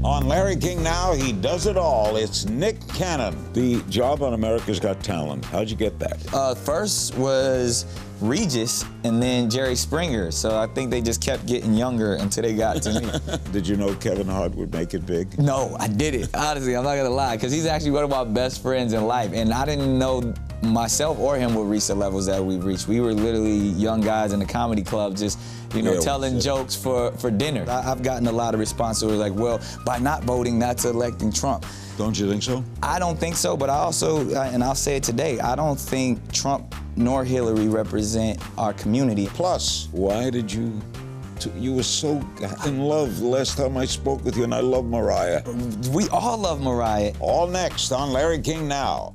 On Larry King Now, he does it all. It's Nick Cannon. The job on America's Got Talent. How'd you get that? First was Regis and then Jerry Springer. So I think they just kept getting younger until they got to me. Did you know Kevin Hart would make it big? No, I didn't. Honestly, I'm not gonna lie, because he's actually one of my best friends in life, and I didn't know myself or him would reach the levels that we've reached. We were literally young guys in the comedy club just, telling jokes for dinner. I've gotten a lot of responses like, well, by not voting, that's electing Trump. Don't you think so? I don't think so, but I also, and I'll say it today, I don't think Trump nor Hillary represent our community. Plus, why did you were so in love last time I spoke with you, and I love Mariah. We all love Mariah. All next on Larry King Now.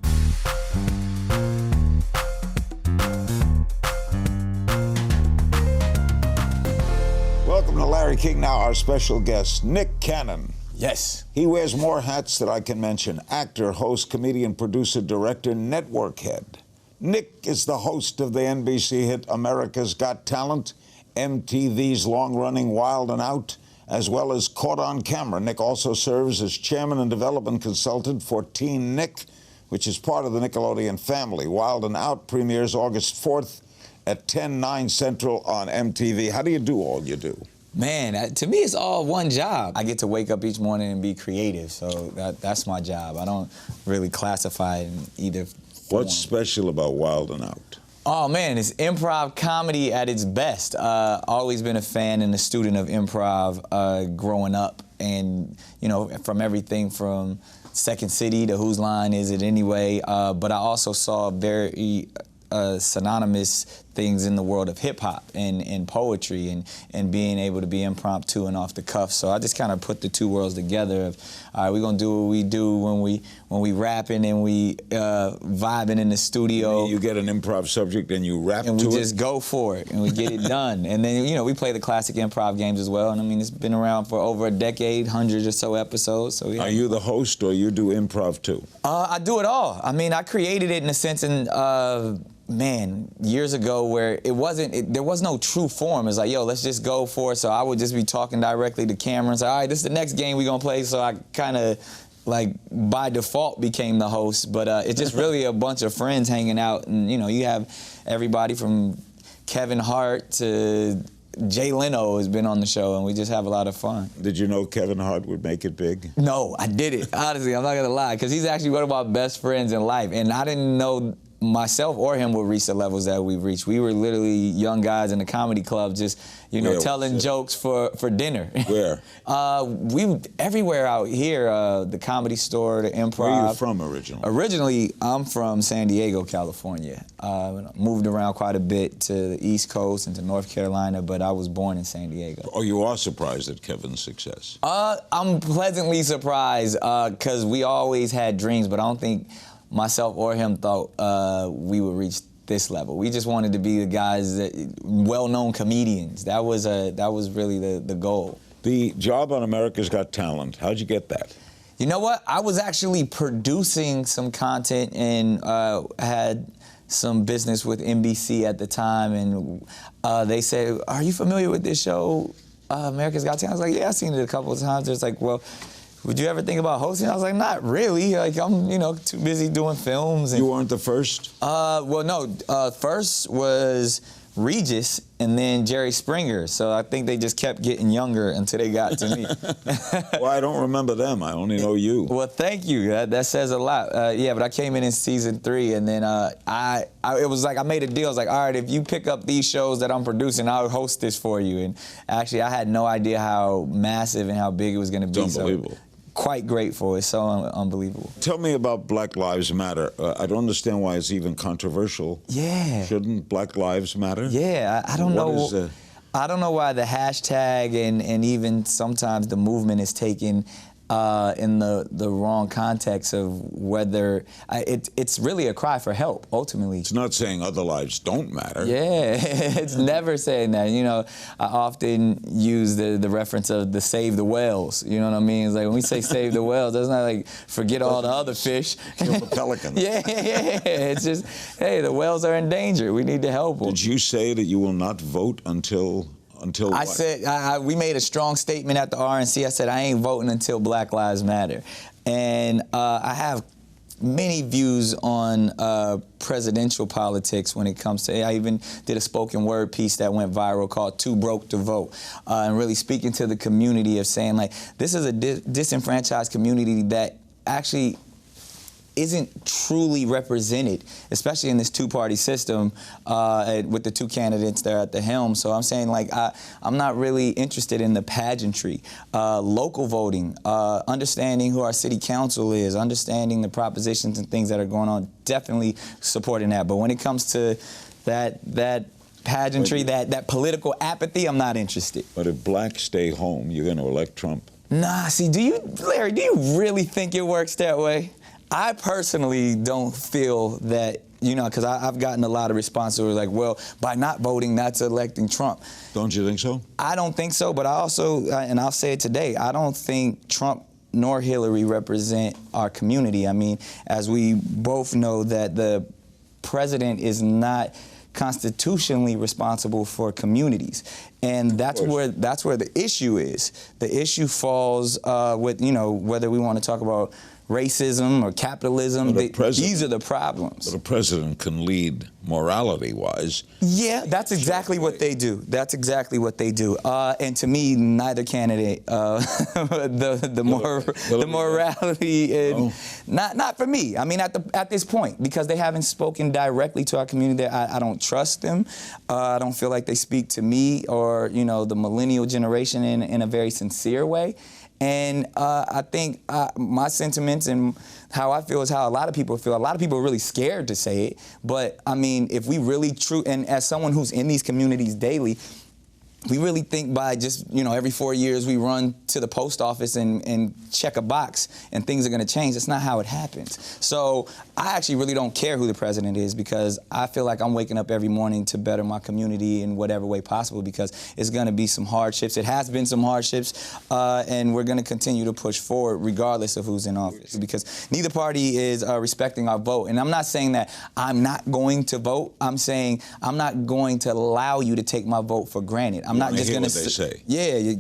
Welcome to Larry King Now, our special guest, Nick Cannon. Yes. He wears more hats than I can mention. Actor, host, comedian, producer, director, network head. Nick is the host of the NBC hit America's Got Talent, MTV's long-running Wild 'N Out, as well as Caught on Camera. Nick also serves as chairman and development consultant for Teen Nick, which is part of the Nickelodeon family. Wild 'N Out premieres August 4th at 10/9 Central on MTV. How do you do all you do? Man, to me, it's all one job. I get to wake up each morning and be creative, so that's my job. I don't really classify it in either form. What's special about Wild 'N Out? Oh man, it's improv comedy at its best. Always been a fan and a student of improv growing up, and from everything from Second City to Whose Line Is It Anyway? But I also saw very synonymous things in the world of hip-hop and poetry and being able to be impromptu and off the cuff. So I just kind of put the two worlds together of, all right, we're gonna do what we do when we rapping and we vibing in the studio. You get an improv subject and you rap to it? And we just go for it and we get it done. And then, we play the classic improv games as well. And I mean, it's been around for over a decade, hundreds or so episodes. So yeah. Are you the host or you do improv too? I do it all. I mean, I created it in a sense years ago where there was no true form. It's like, yo, let's just go for it. So I would just be talking directly to camera and say, all right, this is the next game we're gonna play. So I kind of, by default became the host. But it's just really a bunch of friends hanging out. And, you have everybody from Kevin Hart to Jay Leno has been on the show, and we just have a lot of fun. Did you know Kevin Hart would make it big? No, I didn't. Honestly, I'm not gonna lie, because he's actually one of my best friends in life, and I didn't know myself or him would reach the levels that we've reached. We were literally young guys in the comedy club just, telling jokes for dinner. Where? We everywhere out here, the Comedy Store, the Improv. Where are you from originally? Originally, I'm from San Diego, California. Moved around quite a bit to the East Coast and to North Carolina, but I was born in San Diego. Oh, you are surprised at Kevin's success? I'm pleasantly surprised, because we always had dreams, but I don't think myself or him thought we would reach this level. We just wanted to be the guys well-known comedians. That was really the goal. The job on America's Got Talent, how'd you get that? You know what? I was actually producing some content and had some business with NBC at the time, and they said, are you familiar with this show, America's Got Talent? I was like, yeah, I've seen it a couple of times. It's like, well, would you ever think about hosting? I was like, not really. I'm, too busy doing films. And, you weren't the first? Well, no. First was Regis and then Jerry Springer. So I think they just kept getting younger until they got to me. Well, I don't remember them. I only know you. Well, thank you. That says a lot. Yeah, but I came in season 3, and then it was like I made a deal. I was like, all right, if you pick up these shows that I'm producing, I'll host this for you. And actually, I had no idea how massive and how big it was going to be. It's unbelievable. So, quite grateful. It's so unbelievable. Tell me about Black Lives Matter. I don't understand why it's even controversial. Yeah. Shouldn't Black Lives Matter? Yeah, I don't know. I don't know why the hashtag and even sometimes the movement is taken in the wrong context of whether it's really a cry for help, ultimately. It's not saying other lives don't matter. Yeah, it's never saying that. I often use the reference of the save the whales. You know what I mean? It's like when we say save the whales, it's not like forget all the other fish. Kill the pelicans. Yeah. It's just, hey, the whales are in danger. We need to help them. Did you say that you will not vote until until I what? said, we made a strong statement at the RNC. I said, I ain't voting until Black Lives Matter. And I have many views on presidential politics when it comes to, I even did a spoken word piece that went viral called Too Broke to Vote, and really speaking to the community of saying, like, this is a disenfranchised community that actually isn't truly represented, especially in this two-party system with the two candidates there at the helm. So I'm saying, like, I'm not really interested in the pageantry. Local voting, understanding who our city council is, understanding the propositions and things that are going on, definitely supporting that. But when it comes to that pageantry, that political apathy, I'm not interested. But if blacks stay home, you're going to elect Trump. Nah, see, Larry, do you really think it works that way? I personally don't feel that, you know, because I've gotten a lot of responses where like, well, by not voting, that's electing Trump. Don't you think so? I don't think so, but I also, and I'll say it today, I don't think Trump nor Hillary represent our community. I mean, as we both know that the president is not constitutionally responsible for communities, and that's where the issue is. The issue falls with, you know, whether we want to talk about racism or capitalism, these are the problems. But a president can lead morality-wise. Yeah, that's exactly what they do. That's exactly what they do. And to me, neither candidate, the morality, not for me. I mean, at this point, because they haven't spoken directly to our community, I don't trust them. I don't feel like they speak to me or, you know, the millennial generation in a very sincere way. And I think my sentiments and how I feel is how a lot of people feel. A lot of people are really scared to say it. But, I mean, if we really and as someone who's in these communities daily, we really think by just, you know, every 4 years we run to the post office and check a box and things are going to change. That's not how it happens. So I actually really don't care who the president is, because I feel like I'm waking up every morning to better my community in whatever way possible, because it's going to be some hardships. It has been some hardships, and we're going to continue to push forward regardless of who's in office, because neither party is respecting our vote. And I'm not saying that I'm not going to vote. I'm saying I'm not going to allow you to take my vote for granted. I'm not just going to say. Yeah,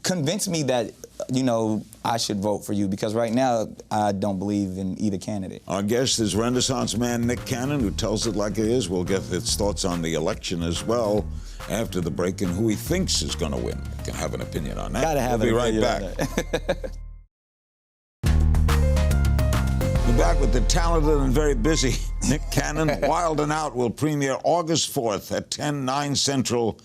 convince me that, you know, I should vote for you, because right now I don't believe in either candidate. Our guest is Renaissance man Nick Cannon, who tells it like it is. We'll get his thoughts on the election as well after the break, and who he thinks is going to win. You can have an opinion on that. Gotta have we'll an be opinion right back. We're back with the talented and very busy Nick Cannon. Wild and Out will premiere August 4th at 10/9 Central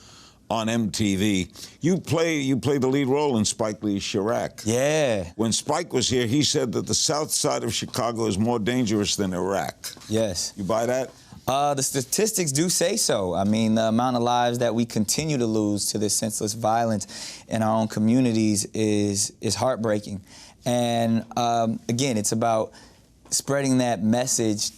on MTV. You play the lead role in Spike Lee's Chirac. Yeah. When Spike was here, he said that the south side of Chicago is more dangerous than Iraq. Yes. You buy that? The statistics do say so. I mean, the amount of lives that we continue to lose to this senseless violence in our own communities is heartbreaking. And again, it's about spreading that message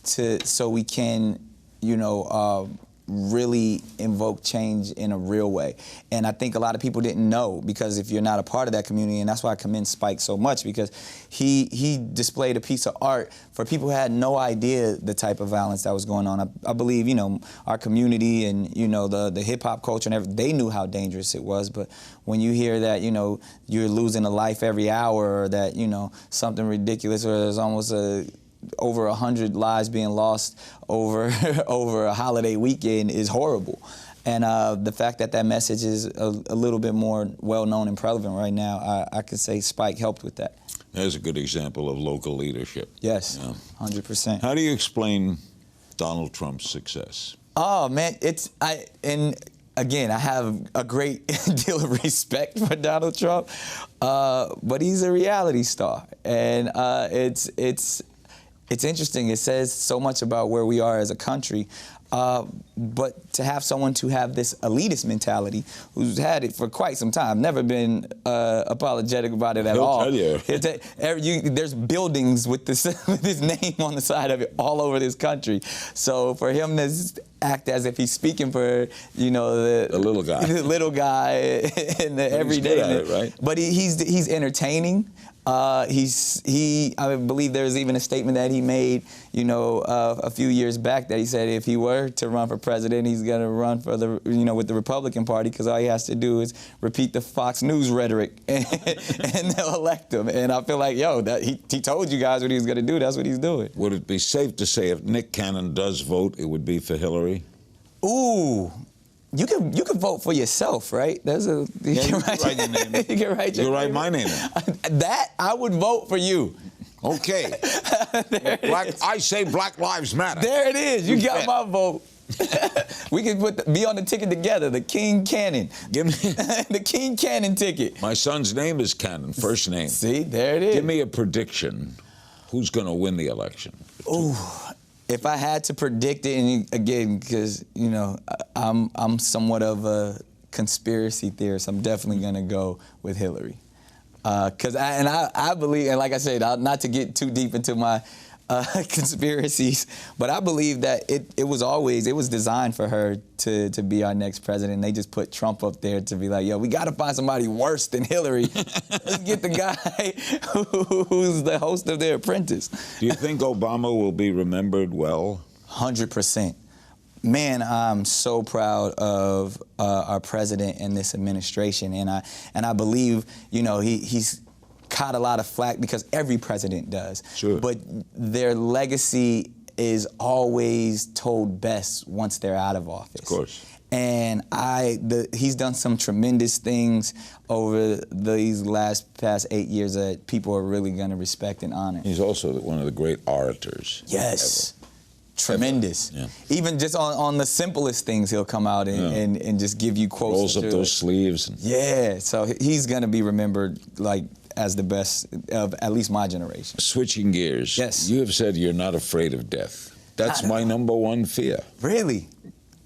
so we can, you know, really invoke change in a real way. And I think a lot of people didn't know, because if you're not a part of that community, and that's why I commend Spike so much, because he displayed a piece of art for people who had no idea the type of violence that was going on. I believe, you know, our community and, you know, the hip-hop culture and everything, they knew how dangerous it was. But when you hear that, you know, you're losing a life every hour, or that, you know, something ridiculous, or there's almost over 100 lives being lost over a holiday weekend, is horrible. And the fact that message is a little bit more well-known and prevalent right now, I could say Spike helped with that. There's a good example of local leadership. Yes, yeah. 100%. How do you explain Donald Trump's success? Oh, man, and again, I have a great deal of respect for Donald Trump, but he's a reality star, and it's interesting. It says so much about where we are as a country. But to have someone to have this elitist mentality, who's had it for quite some time, never been apologetic about it at all. He'll tell you. There's buildings with his name on the side of it all over this country. So for him to act as if he's speaking for, you know, the little guy, the little guy in the everyday. He's good at it, right? But he's entertaining. I believe there's even a statement that he made, you know, a few years back that he said if he were to run for president, he's going to run for the, you know, with the Republican Party because all he has to do is repeat the Fox News rhetoric and they'll elect him. And I feel like, yo, that he told you guys what he was going to do. That's what he's doing. Would it be safe to say if Nick Cannon does vote, it would be for Hillary? Ooh. You can vote for yourself, right? You can write your name. You can write your You write my name. That I would vote for you. Okay. I say Black Lives Matter. There it is. You got my vote. We can be on the ticket together. The King Cannon. Give me the King Cannon ticket. My son's name is Cannon, first name. See, there it is. Give me a prediction. Who's going to win the election? Ooh. If I had to predict it, and again, because, you know, I'm somewhat of a conspiracy theorist, I'm definitely going to go with Hillary. Because I believe, and like I said, not to get too deep into my conspiracies, but I believe that it was designed for her to be our next president. They just put Trump up there to be like, yo, we got to find somebody worse than Hillary. Let's get the guy who's the host of The Apprentice. Do you think Obama will be remembered well? 100%. Man, I'm so proud of our president and this administration, and I believe, you know, he's caught a lot of flack because every president does. Sure. But their legacy is always told best once they're out of office. Of course. And he's done some tremendous things over these past 8 years that people are really going to respect and honor. He's also one of the great orators. Yes. Ever. Tremendous. Yeah. Even just on the simplest things, he'll come out and just give you quotes. Rolls up those sleeves. Yeah. So he's going to be remembered like as the best of at least my generation. Switching gears. Yes. You have said you're not afraid of death. That's my number one fear. Really?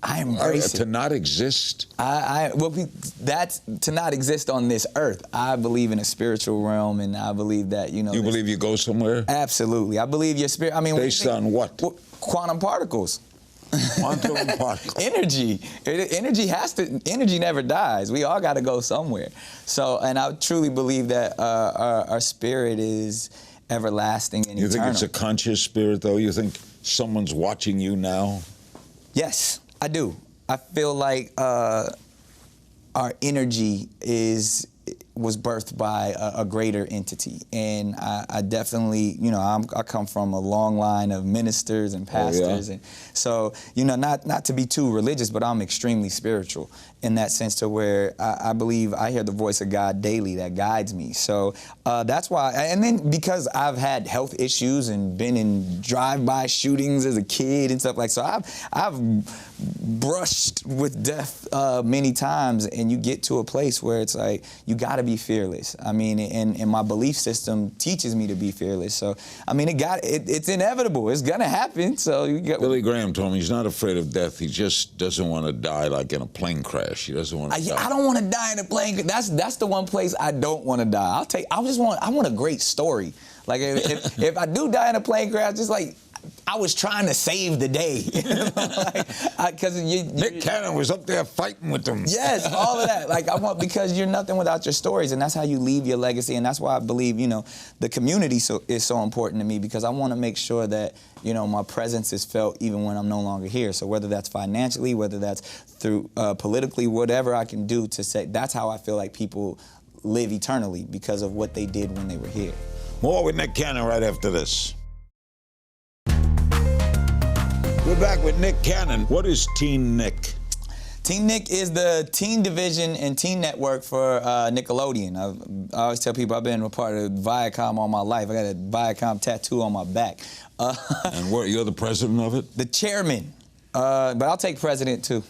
I embrace it. To not exist? That's to not exist on this earth. I believe in a spiritual realm, and I believe that, you know. You believe you go somewhere? Absolutely. I believe your spirit. I mean, based on what? Quantum particles. Quantum particles. Energy. Energy never dies. We all got to go somewhere. So, and I truly believe that our spirit is everlasting and eternal. You think it's a conscious spirit, though? You think someone's watching you now? Yes, I do. I feel like our energy was birthed by a greater entity, and I definitely, you know, I come from a long line of ministers and pastors, and so, you know, not to be too religious, but I'm extremely spiritual in that sense, to where I believe I hear the voice of God daily that guides me. So that's why, and then because I've had health issues and been in drive-by shootings as a kid and stuff like, so I've brushed with death many times, and you get to a place where it's like, you gotta be fearless. I mean, and my belief system teaches me to be fearless. So, I mean, it's inevitable. It's gonna happen. So Billy Graham told me he's not afraid of death. He just doesn't want to die like in a plane crash. He doesn't want to die. I don't want to die in a plane crash. That's the one place I don't want to die. I want a great story. Like if I do die in a plane crash, just like, I was trying to save the day. Nick Cannon was up there fighting with them. Yes, all of that. Like, because you're nothing without your stories, and that's how you leave your legacy. And that's why I believe, you know, the community is so important to me, because I want to make sure that, you know, my presence is felt even when I'm no longer here. So whether that's financially, whether that's through politically, whatever I can do to say, that's how I feel like people live eternally, because of what they did when they were here. More with Nick Cannon right after this. We're back with Nick Cannon. What is Teen Nick? Teen Nick is the teen division and teen network for Nickelodeon. I always tell people I've been a part of Viacom all my life. I got a Viacom tattoo on my back. And you're the president of it? The chairman. But I'll take president too.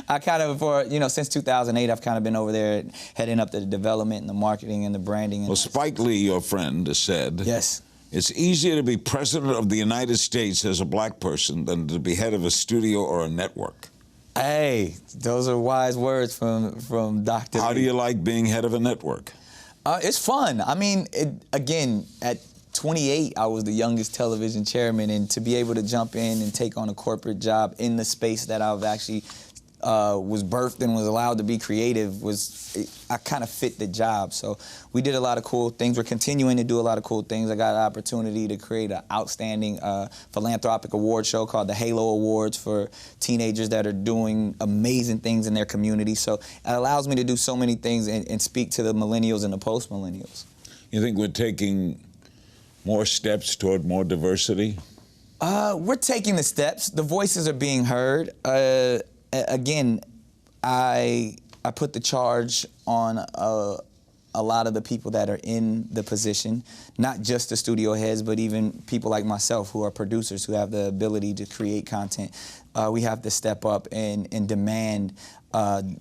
I kind of, since 2008, I've kind of been over there heading up the development and the marketing and the branding. Well, Spike Lee, your friend, has said, yes, it's easier to be president of the United States as a black person than to be head of a studio or a network. Hey, those are wise words from Dr. How do you like being head of a network? It's fun. I mean, again, at 28, I was the youngest television chairman, and to be able to jump in and take on a corporate job in the space that I've actually was birthed and was allowed to be creative I kind of fit the job. So we did a lot of cool things. We're continuing to do a lot of cool things. I got an opportunity to create an outstanding philanthropic award show called the Halo Awards for teenagers that are doing amazing things in their community. So it allows me to do so many things and speak to the millennials and the post-millennials. You think we're taking more steps toward more diversity? We're taking the steps. The voices are being heard. Again, I put the charge on a lot of the people that are in the position, not just the studio heads, but even people like myself who are producers who have the ability to create content. We have to step up and demand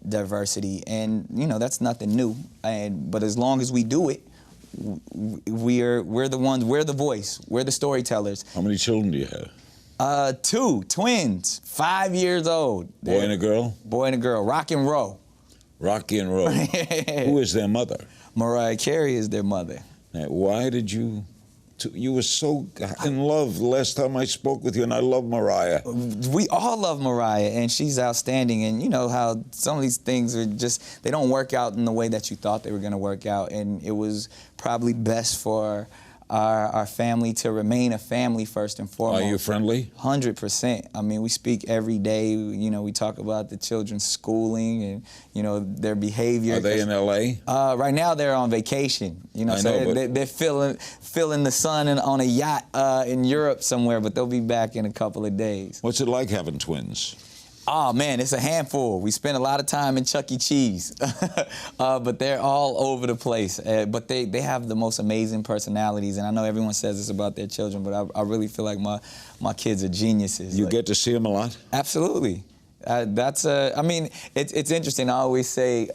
diversity, and that's nothing new. But as long as we do it, we're the ones. We're the voice. We're the storytellers. How many children do you have? 2 twins, 5 years old. Boy and a girl? Boy and a girl. Rock and Roll. Rocky and Roll. Who is their mother? Mariah Carey is their mother. Now, why did you were so in love the last time I spoke with you, and I love Mariah. We all love Mariah, and she's outstanding. And you know how some of these things are just, they don't work out in the way that you thought they were going to work out. And it was probably best for our family to remain a family first and foremost. Are you friendly? 100%. I mean, we speak every day. We talk about the children's schooling and, their behavior. Are they in L.A.? Right now they're on vacation. They're feeling the sun on a yacht in Europe somewhere, but they'll be back in a couple of days. What's it like having twins? Oh, man, it's a handful. We spend a lot of time in Chuck E. Cheese, but they're all over the place. But they have the most amazing personalities, and I know everyone says this about their children, but I really feel like my kids are geniuses. You get to see them a lot? Absolutely. It's interesting. I always say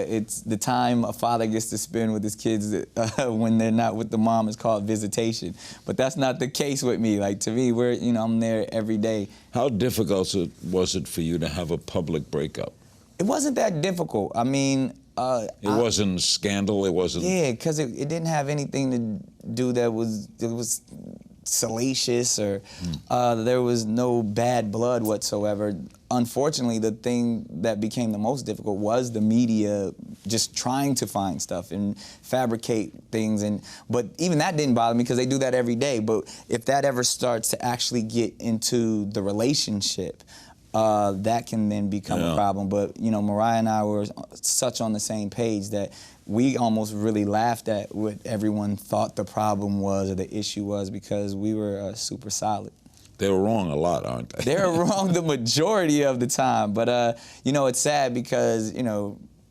it's the time a father gets to spend with his kids when they're not with the mom is called visitation. But that's not the case with me. Like, to me, I'm there every day. How difficult was it for you to have a public breakup? It wasn't that difficult. It wasn't a scandal. It wasn't. Yeah, because it didn't have anything to do that was salacious or there was no bad blood whatsoever. Unfortunately, the thing that became the most difficult was the media just trying to find stuff and fabricate things. But even that didn't bother me because they do that every day. But if that ever starts to actually get into the relationship, that can then become a problem. But, Mariah and I were such on the same page that we almost really laughed at what everyone thought the problem was or the issue was because we were super solid. They were wrong a lot, aren't they? They're wrong the majority of the time. But, it's sad because,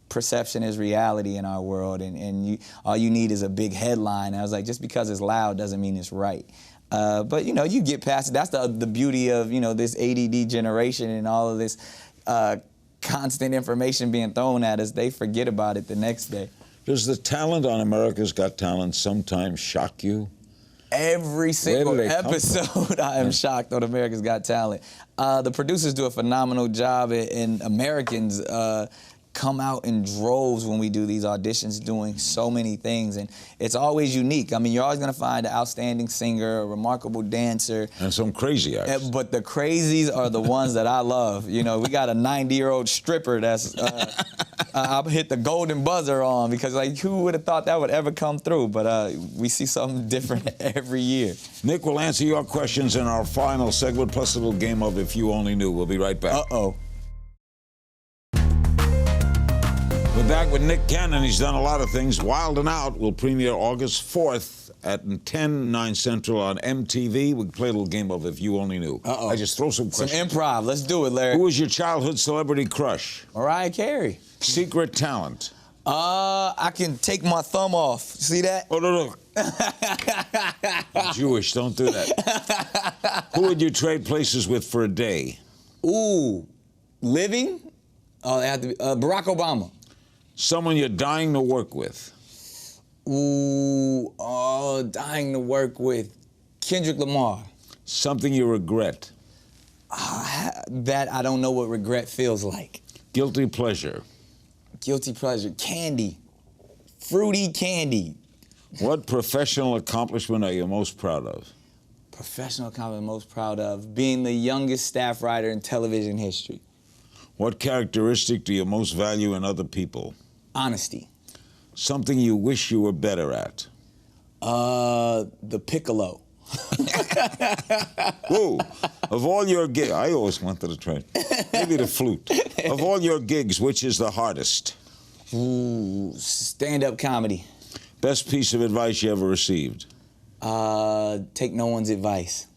perception is reality in our world, and all you need is a big headline. And I was like, just because it's loud doesn't mean it's right. But, you get past it. That's the beauty of, this ADD generation and all of this constant information being thrown at us. They forget about it the next day. Does the talent on America's Got Talent sometimes shock you? Every single episode, I am shocked on America's Got Talent. The producers do a phenomenal job, and Americans come out in droves when we do these auditions doing so many things, and it's always unique. You're always going to find an outstanding singer, a remarkable dancer. And some crazy acts. But the crazies are the ones that I love. We got a 90-year-old stripper that's I hit the golden buzzer on because, who would have thought that would ever come through? But we see something different every year. Nick will answer your questions in our final segment, plus a little game of If You Only Knew. We'll be right back. Uh-oh. We're back with Nick Cannon. He's done a lot of things. Wild and Out will premiere August 4th at 10, 9 Central on MTV. We can play a little game of If You Only Knew. Uh-oh. I just throw some questions. Some improv. Let's do it, Larry. Who was your childhood celebrity crush? Mariah Carey. Secret talent? I can take my thumb off. See that? Oh, no. I'm Jewish. Don't do that. Who would you trade places with for a day? Ooh. Living? It had to be Barack Obama. Someone you're dying to work with. Ooh, dying to work with Kendrick Lamar. Something you regret. That I don't know what regret feels like. Guilty pleasure. Guilty pleasure. Candy. Fruity candy. What professional accomplishment are you most proud of? Professional accomplishment I'm most proud of, being the youngest staff writer in television history. What characteristic do you most value in other people? Honesty. Something you wish you were better at? The piccolo. Whoa, of all your gigs, I always wanted to try it. Maybe the flute. Of all your gigs, which is the hardest? Ooh, stand-up comedy. Best piece of advice you ever received? Take no one's advice.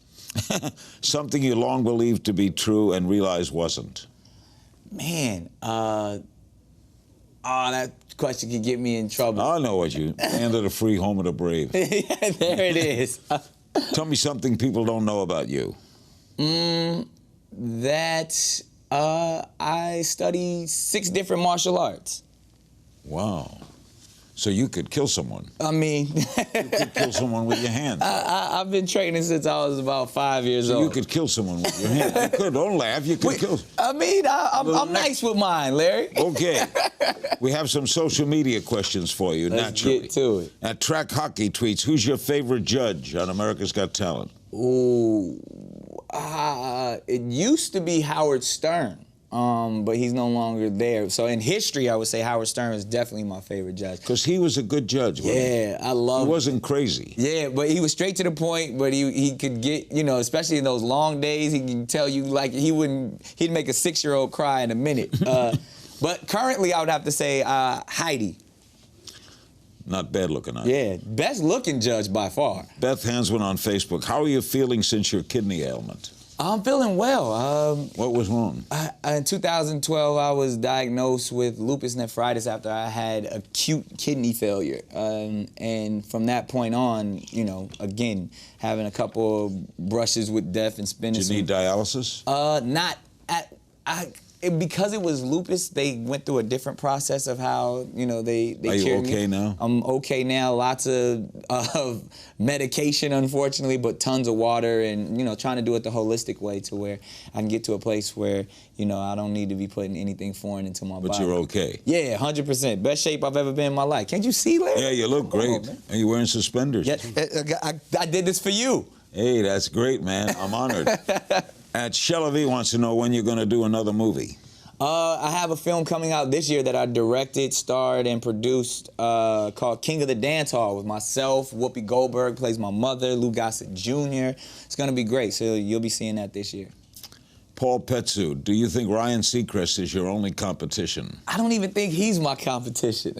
Something you long believed to be true and realized wasn't? Man, that question could get me in trouble. I know what you, land of the free, home of the brave. There it is. Tell me something people don't know about you. That I study 6 different martial arts. Wow. So you could kill someone. I mean, You could kill someone with your hands. I've been training since I was about 5 years old. You could kill someone with your hands. You could, don't laugh, you could kill. I mean, I'm nice with mine, Larry. Okay. We have some social media questions for you, naturally. Let's get to it. At Track Hockey tweets, who's your favorite judge on America's Got Talent? Ooh, it used to be Howard Stern, but he's no longer there. So in history, I would say Howard Stern is definitely my favorite judge. Because he was a good judge, wasn't he? Yeah, I love. He wasn't crazy. Yeah, but he was straight to the point. But he could get, especially in those long days, he can tell you like he'd make a 6-year-old cry in a minute. But currently, I would have to say Heidi. Not bad looking, huh? Yeah, best looking judge by far. Beth Hansman on Facebook. How are you feeling since your kidney ailment? I'm feeling well. What was wrong? In 2012, I was diagnosed with lupus nephritis after I had acute kidney failure. And from that point on, again, having a couple of brushes with death and spinning. Did you need dialysis? Because it was lupus, they went through a different process of how, they Are you cured okay me. now? I'm okay now. Lots of medication, unfortunately, but tons of water and, trying to do it the holistic way to where I can get to a place where, I don't need to be putting anything foreign into my body. But you're okay? Yeah, 100%. Best shape I've ever been in my life. Can't you see, Larry? Yeah, you look great. Are you wearing suspenders? Yeah, I did this for you. Hey, that's great, man. I'm honored. At Shellavi wants to know when you're going to do another movie. I have a film coming out this year that I directed, starred, and produced called King of the Dance Hall with myself. Whoopi Goldberg plays my mother, Lou Gossett Jr. It's going to be great, so you'll be seeing that this year. Paul Petsu, do you think Ryan Seacrest is your only competition? I don't even think he's my competition.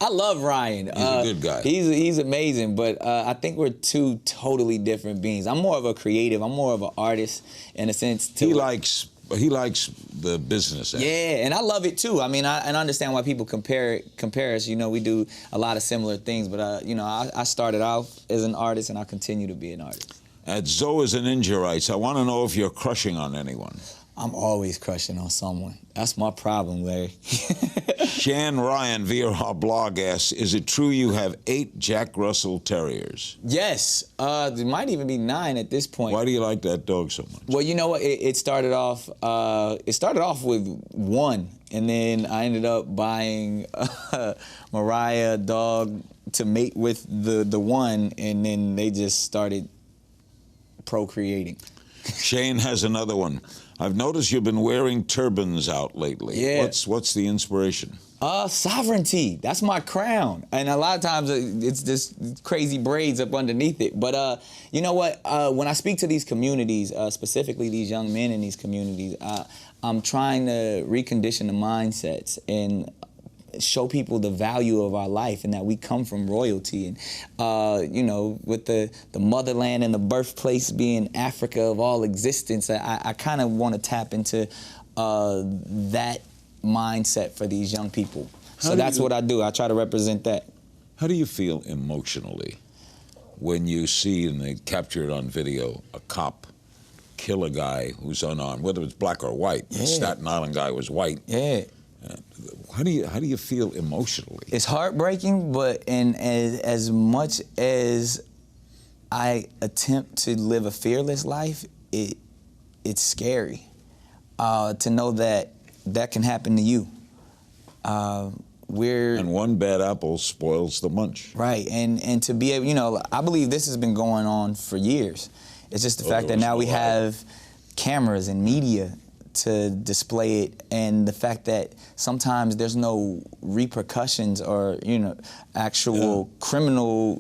I love Ryan. He's a good guy. He's amazing, but I think we're 2 totally different beings. I'm more of a creative. I'm more of an artist in a sense. He likes the business end. Yeah, and I love it too. I mean, I understand why people compare us. We do a lot of similar things, but I started out as an artist, and I continue to be an artist. At Zoe is a Ninja writes, I want to know if you're crushing on anyone. I'm always crushing on someone. That's my problem, Larry. Shan Ryan via our blog asks, is it true you have 8 Jack Russell Terriers? Yes. There might even be 9 at this point. Why do you like that dog so much? Well, you know what? It started off with 1, and then I ended up buying Mariah a dog to mate with the 1, and then they just started procreating. Shane has another one. I've noticed you've been wearing turbans out lately. Yeah. What's the inspiration? Sovereignty. That's my crown. And a lot of times it's just crazy braids up underneath it. But you know what? When I speak to these communities, specifically these young men in these communities, I'm trying to recondition the mindsets and show people the value of our life and that we come from royalty. And, with the motherland and the birthplace being Africa of all existence, I kind of want to tap into that mindset for these young people. So that's what I do. I try to represent that. How do you feel emotionally when you see, and they capture it on video, a cop kill a guy who's unarmed, whether it's black or white? Yeah. The Staten Island guy was white. Yeah. How do you feel emotionally? It's heartbreaking, but as much as I attempt to live a fearless life, it's scary to know that can happen to you. And one bad apple spoils the bunch. Right, and to be able, you know, I believe this has been going on for years. It's just the fact that now we have cameras and media to display it, and the fact that sometimes there's no repercussions or, you know, actual criminal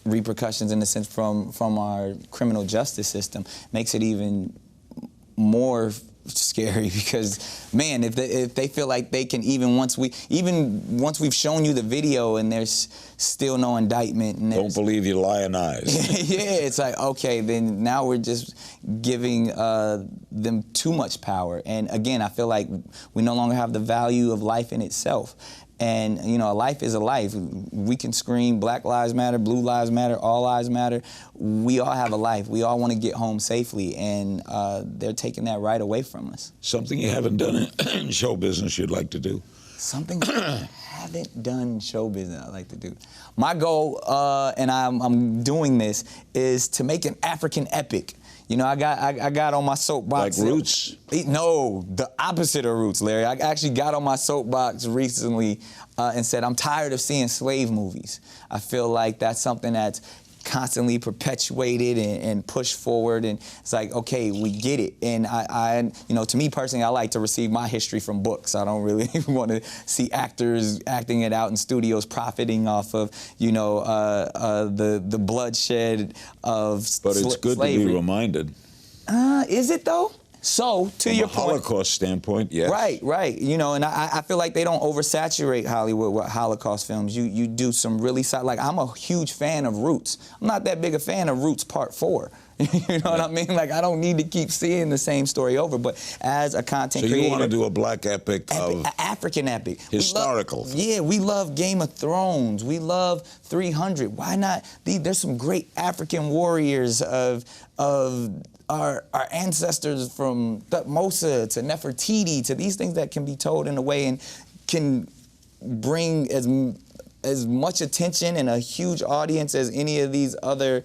repercussions in the sense from our criminal justice system makes it even more scary, because man, if they feel like they can, even once we've shown you the video and there's still no indictment, and don't believe you lying eyes. yeah, it's like, okay, then now we're just giving them too much power. And again, I feel like we no longer have the value of life in itself. And, you know, a life is a life. We can scream Black Lives Matter, Blue Lives Matter, All Lives Matter. We all have a life. We all want to get home safely, and they're taking that right away from us. Something you haven't done in show business you'd like to do? Something I haven't done in show business I'd like to do. My goal, and I'm doing this, is to make an African epic. You know, I got on my soapbox. Like Roots? No, the opposite of Roots, Larry. I actually got on my soapbox recently and said I'm tired of seeing slave movies. I feel like that's something that's constantly perpetuated and pushed forward, and it's like, okay, we get it. And I you know, to me personally, I like to receive my history from books. I don't really want to see actors acting it out in studios, profiting off of, you know, the bloodshed of But it's good slavery. to be reminded. Is it though? So, to your point, from a Holocaust standpoint, yes. Right. You know, and I feel like they don't oversaturate Hollywood with Holocaust films. You do some really like, I'm a huge fan of Roots. I'm not that big a fan of Roots Part 4. You know what I mean? Like, I don't need to keep seeing the same story over. But as a content creator, so you want to do a black epic of African epic, historical? We love Game of Thrones. We love 300. Why not? There's some great African warriors of our ancestors, from Thutmose to Nefertiti, to these things that can be told in a way and can bring as much attention and a huge audience as any of these other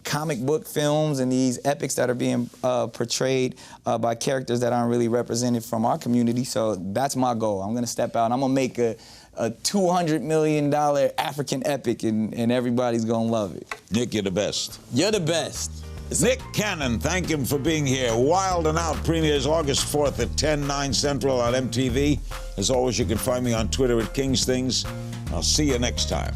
comic book films and these epics that are being portrayed by characters that aren't really represented from our community. So that's my goal. I'm gonna step out and I'm gonna make a $200 million African epic, and everybody's gonna love it. Nick, you're the best. You're the best. Nick Cannon, thank him for being here. Wild and Out premieres August 4th at 10, 9 Central on MTV. As always, you can find me on Twitter at King's Things. I'll see you next time.